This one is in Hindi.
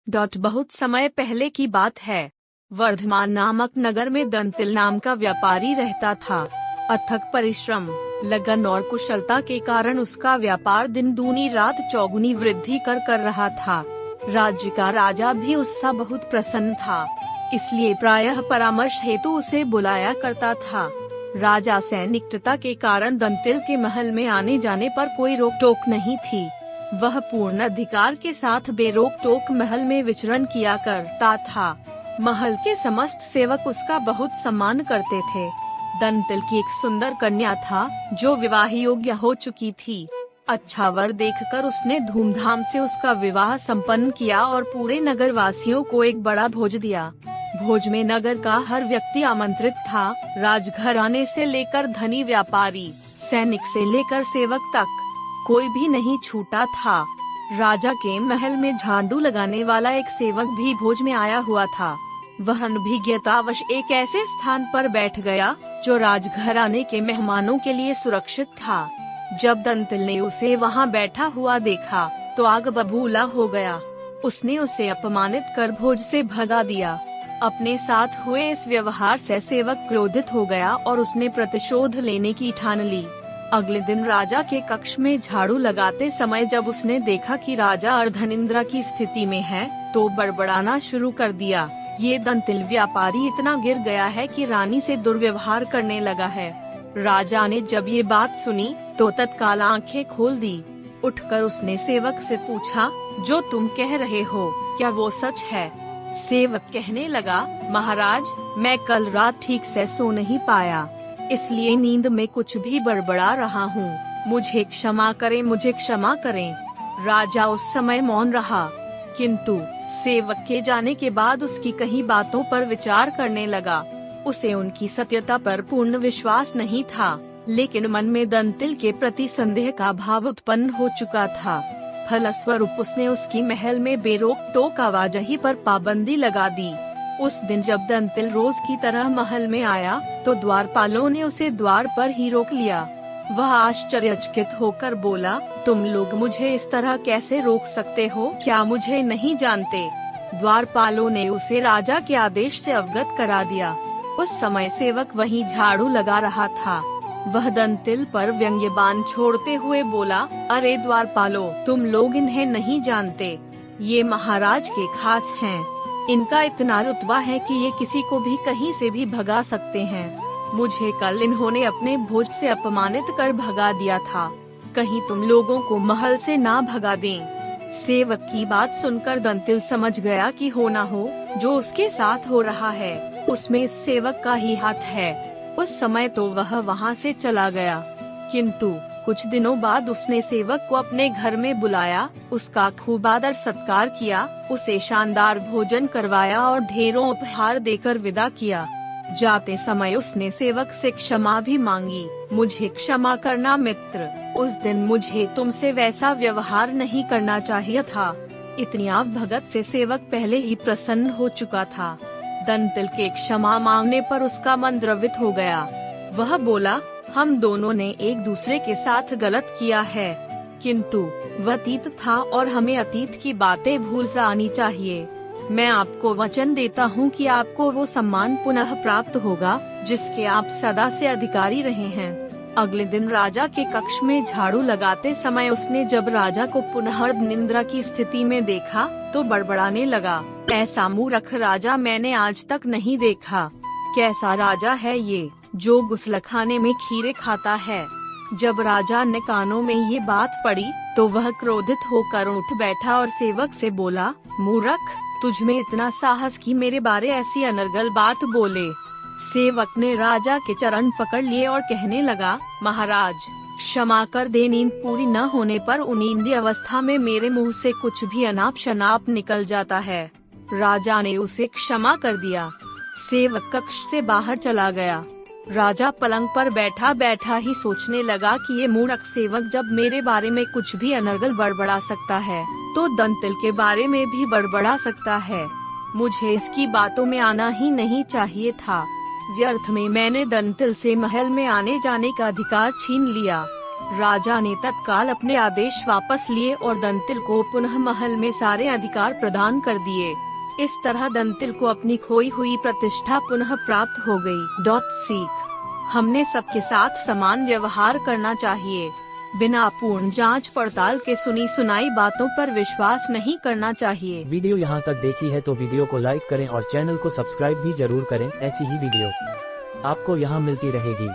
बहुत समय पहले की बात है। वर्धमान नामक नगर में दंतिल नाम का व्यापारी रहता था। अथक परिश्रम, लगन और कुशलता के कारण उसका व्यापार दिन दूनी रात चौगुनी वृद्धि कर रहा था। राज्य का राजा भी उससे बहुत प्रसन्न था, इसलिए प्रायः परामर्श हेतु उसे बुलाया करता था। राजा से निकटता के कारण दंतिल के महल में आने जाने पर कोई रोक टोक नहीं थी। वह पूर्ण अधिकार के साथ बेरोक टोक महल में विचरण किया करता था। महल के समस्त सेवक उसका बहुत सम्मान करते थे। दंतिल की एक सुंदर कन्या था जो विवाह योग्य हो चुकी थी। अच्छा वर देखकर उसने धूमधाम से उसका विवाह संपन्न किया और पूरे नगर वासियों को एक बड़ा भोज दिया। भोज में नगर का हर व्यक्ति आमंत्रित था। राजघराने से लेकर धनी व्यापारी, सैनिक से लेकर सेवक तक कोई भी नहीं छूटा था। राजा के महल में झाड़ू लगाने वाला एक सेवक भी भोज में आया हुआ था। वह अनभिज्ञतावश एक ऐसे स्थान पर बैठ गया जो राजघराने के मेहमानों के लिए सुरक्षित था। जब दंतिल ने उसे वहां बैठा हुआ देखा तो आग बबूला हो गया। उसने उसे अपमानित कर भोज से भगा दिया। अपने साथ हुए इस व्यवहार से सेवक क्रोधित हो गया और उसने प्रतिशोध लेने की ठान ली। अगले दिन राजा के कक्ष में झाड़ू लगाते समय जब उसने देखा कि राजा अर्धनिद्रा की स्थिति में है तो बड़बड़ाना शुरू कर दिया। ये दंतिल व्यापारी इतना गिर गया है कि रानी से दुर्व्यवहार करने लगा है। राजा ने जब ये बात सुनी तो तत्काल आंखें खोल दी। उठकर उसने सेवक से पूछा, जो तुम कह रहे हो क्या वो सच है? सेवक कहने लगा, महाराज, मैं कल रात ठीक से सो नहीं पाया, इसलिए नींद में कुछ भी बड़बड़ा रहा हूँ। मुझे क्षमा करें, मुझे क्षमा करें। राजा उस समय मौन रहा, किंतु सेवक के जाने के बाद उसकी कई बातों पर विचार करने लगा। उसे उनकी सत्यता पर पूर्ण विश्वास नहीं था, लेकिन मन में दंतिल के प्रति संदेह का भाव उत्पन्न हो चुका था। फलस्वरूप उसने उसकी महल में बेरोक टोक आवाजाही पर पाबंदी लगा दी। उस दिन जब दंतिल रोज की तरह महल में आया तो द्वारपालों ने उसे द्वार पर ही रोक लिया। वह आश्चर्यचकित होकर बोला, तुम लोग मुझे इस तरह कैसे रोक सकते हो? क्या मुझे नहीं जानते? द्वारपालों ने उसे राजा के आदेश से अवगत करा दिया। उस समय सेवक वहीं झाड़ू लगा रहा था। वह दंतिल पर व्यंग्यबाण छोड़ते हुए बोला, अरे द्वारपालों, तुम लोग इन्हें नहीं जानते। ये महाराज के खास हैं। इनका इतना रुतबा है कि ये किसी को भी कहीं से भी भगा सकते हैं। मुझे कल इन्होंने अपने भोज से अपमानित कर भगा दिया था। कहीं तुम लोगों को महल से ना भगा दें। सेवक की बात सुनकर दंतिल समझ गया कि हो ना हो जो उसके साथ हो रहा है उसमें इस सेवक का ही हाथ है। उस समय तो वह वहाँ से चला गया, किंतु कुछ दिनों बाद उसने सेवक को अपने घर में बुलाया, उसका खूब आदर सत्कार किया, उसे शानदार भोजन करवाया और ढेरों उपहार देकर विदा किया। जाते समय उसने सेवक से क्षमा भी मांगी, मुझे क्षमा करना मित्र, उस दिन मुझे तुमसे वैसा व्यवहार नहीं करना चाहिए था। इतनी आवभगत से सेवक पहले ही प्रसन्न हो चुका था। दंतिल के क्षमा मांगने पर उसका मन द्रवित हो गया। वह बोला, हम दोनों ने एक दूसरे के साथ गलत किया है, किंतु वह अतीत था और हमें अतीत की बातें भूल जानी चाहिए। मैं आपको वचन देता हूँ कि आपको वो सम्मान पुनः प्राप्त होगा जिसके आप सदा से अधिकारी रहे हैं। अगले दिन राजा के कक्ष में झाड़ू लगाते समय उसने जब राजा को पुनः निद्रा की स्थिति में देखा तो बड़बड़ाने लगा, ऐसा मूर्ख राजा मैंने आज तक नहीं देखा। कैसा राजा है ये जो गुस्लखाने में खीरे खाता है। जब राजा ने कानों में ये बात पड़ी तो वह क्रोधित होकर उठ बैठा और सेवक से बोला, मूर्ख, तुझमें इतना साहस कि मेरे बारे ऐसी अनर्गल बात बोले। सेवक ने राजा के चरण पकड़ लिए और कहने लगा, महाराज, क्षमा कर दे, नींद पूरी न होने पर उनींदी अवस्था में मेरे मुंह से कुछ भी अनाप शनाप निकल जाता है। राजा ने उसे क्षमा कर दिया। सेवक कक्ष से बाहर चला गया। राजा पलंग पर बैठा बैठा ही सोचने लगा कि ये मूर्ख सेवक जब मेरे बारे में कुछ भी अनर्गल बड़बड़ा सकता है तो दंतिल के बारे में भी बड़बड़ा सकता है। मुझे इसकी बातों में आना ही नहीं चाहिए था। व्यर्थ में मैंने दंतिल से महल में आने जाने का अधिकार छीन लिया। राजा ने तत्काल अपने आदेश वापस लिए और दंतिल को पुनः महल में सारे अधिकार प्रदान कर दिए। इस तरह दंतिल को अपनी खोई हुई प्रतिष्ठा पुनः प्राप्त हो गई। सीख, हमने सबके साथ समान व्यवहार करना चाहिए। बिना पूर्ण जांच पड़ताल के सुनी सुनाई बातों पर विश्वास नहीं करना चाहिए। वीडियो यहाँ तक देखी है तो वीडियो को लाइक करें और चैनल को सब्सक्राइब भी जरूर करें। ऐसी ही वीडियो आपको यहाँ मिलती रहेगी।